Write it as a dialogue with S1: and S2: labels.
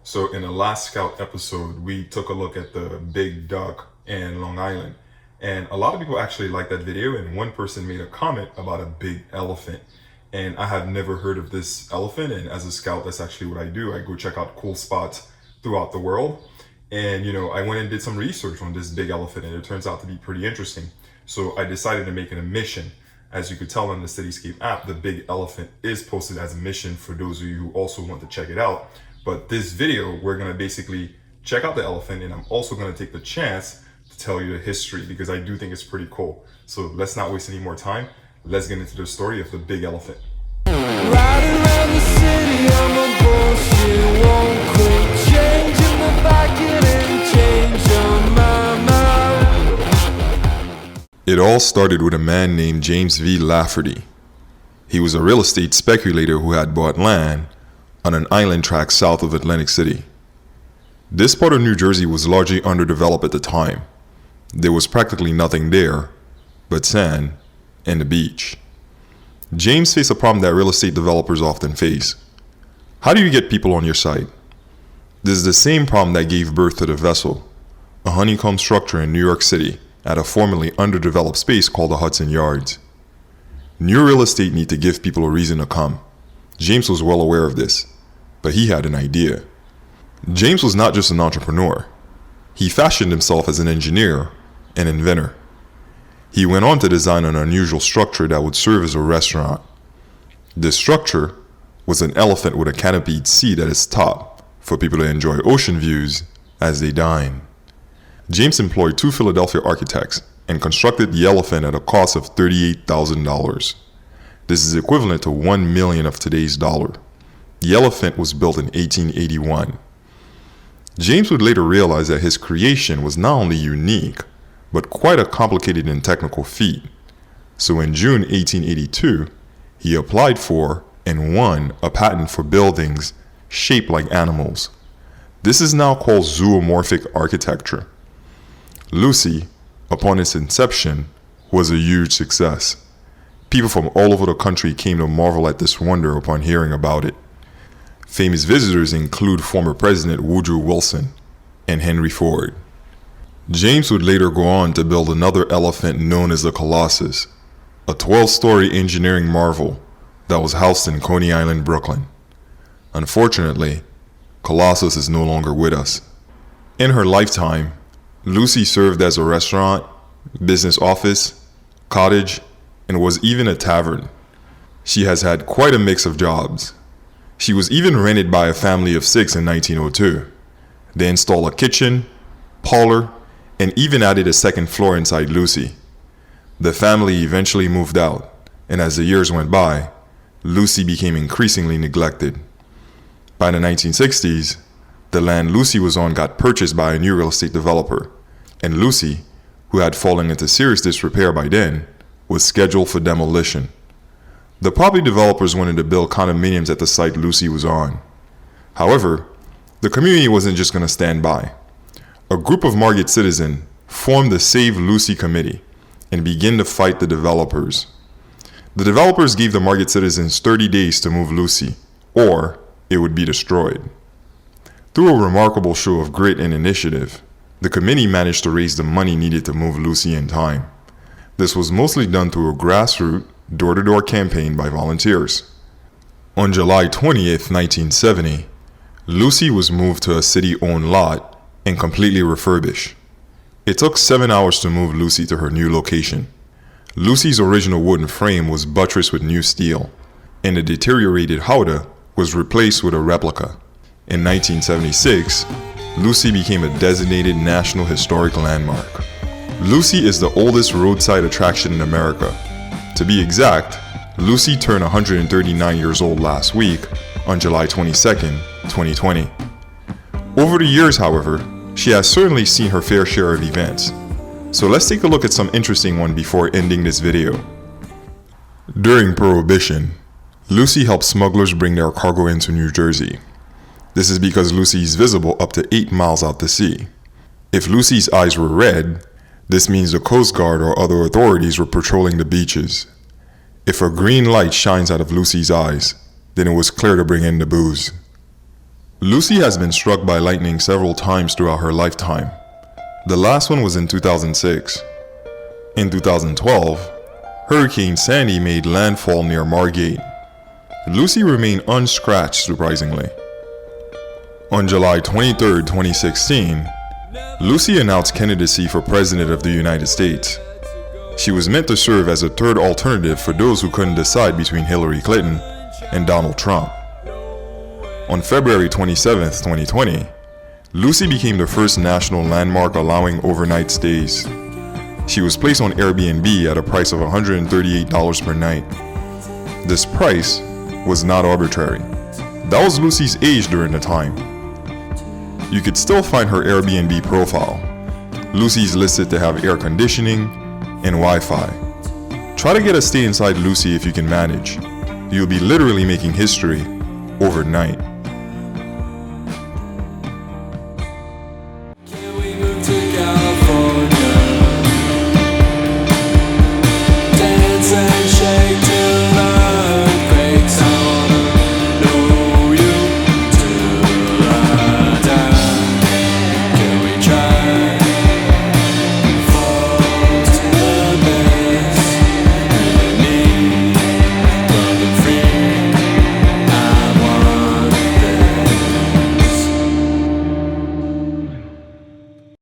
S1: So in the last Scout episode, we took a look at the big duck in Long Island. And a lot of people actually liked that video, and one person made a comment about a big elephant. And I had never heard of this elephant, and as a scout, that's actually what I do. I go check out cool spots throughout the world. And I went and did some research on this big elephant, and it turns out to be pretty interesting. So I decided to make it a mission. As you could tell on the Cityscape app, the big elephant is posted as a mission for those of you who also want to check it out. But this video, we're gonna basically check out the elephant, and I'm also gonna take the chance to tell you the history because I do think it's pretty cool. So let's not waste any more time. Let's get into the story of the big elephant.
S2: Riding around the city on my bullshit, won't quit changing the back and change on my mind.
S3: It all started with a man named James V. Lafferty. He was a real estate speculator who had bought land on an island tract south of Atlantic City. This part of New Jersey was largely underdeveloped at the time. There was practically nothing there but sand and the beach. James faced a problem that real estate developers often face. How do you get people on your site? This is the same problem that gave birth to the Vessel, a honeycomb structure in New York City at a formerly underdeveloped space called the Hudson Yards. New real estate need to give people a reason to come. James was well aware of this, but he had an idea. James was not just an entrepreneur. He fashioned himself as an engineer and inventor. He went on to design an unusual structure that would serve as a restaurant. This structure was an elephant with a canopied seat at its top for people to enjoy ocean views as they dine. James employed two Philadelphia architects and constructed the elephant at a cost of $38,000. This is equivalent to $1 million of today's dollar. The elephant was built in 1881. James would later realize that his creation was not only unique, but quite a complicated and technical feat. So in June 1882, he applied for and won a patent for buildings shaped like animals. This is now called zoomorphic architecture. Lucy, upon its inception, was a huge success. People from all over the country came to marvel at this wonder upon hearing about it. Famous visitors include former President Woodrow Wilson and Henry Ford. James would later go on to build another elephant known as the Colossus, a 12-story engineering marvel that was housed in Coney Island, Brooklyn. Unfortunately, Colossus is no longer with us. In her lifetime, Lucy served as a restaurant, business office, cottage, and was even a tavern. She has had quite a mix of jobs. She was even rented by a family of 6 in 1902. They installed a kitchen, parlor, and even added a second floor inside Lucy. The family eventually moved out, and as the years went by, Lucy became increasingly neglected. By the 1960s, the land Lucy was on got purchased by a new real estate developer, and Lucy, who had fallen into serious disrepair by then, was scheduled for demolition. The property developers wanted to build condominiums at the site Lucy was on. However, the community wasn't just going to stand by. A group of Margate citizens formed the Save Lucy Committee and began to fight the developers. The developers gave the Margate citizens 30 days to move Lucy, or it would be destroyed. Through a remarkable show of grit and initiative, the committee managed to raise the money needed to move Lucy in time. This was mostly done through a grassroots, door-to-door campaign by volunteers. On July 20th, 1970, Lucy was moved to a city-owned lot and completely refurbished. It took 7 hours to move Lucy to her new location. Lucy's original wooden frame was buttressed with new steel, and the deteriorated howdah was replaced with a replica. In 1976, Lucy became a designated National Historic Landmark. Lucy is the oldest roadside attraction in America. To be exact, Lucy turned 139 years old last week on July 22nd, 2020. Over the years, however, she has certainly seen her fair share of events. So let's take a look at some interesting ones before ending this video. During Prohibition, Lucy helped smugglers bring their cargo into New Jersey. This is because Lucy is visible up to 8 miles out to sea. If Lucy's eyes were red, this means the Coast Guard or other authorities were patrolling the beaches. If a green light shines out of Lucy's eyes, then it was clear to bring in the booze. Lucy has been struck by lightning several times throughout her lifetime. The last one was in 2006. In 2012, Hurricane Sandy made landfall near Margate. Lucy remained unscratched, surprisingly. On July 23, 2016, Lucy announced candidacy for President of the United States. She was meant to serve as a third alternative for those who couldn't decide between Hillary Clinton and Donald Trump. On February 27, 2020, Lucy became the first national landmark allowing overnight stays. She was placed on Airbnb at a price of $138 per night. This price was not arbitrary. That was Lucy's age during the time. You could still find her Airbnb profile. Lucy's listed to have air conditioning and Wi-Fi. Try to get a stay inside Lucy if you can manage. You'll be literally making history overnight.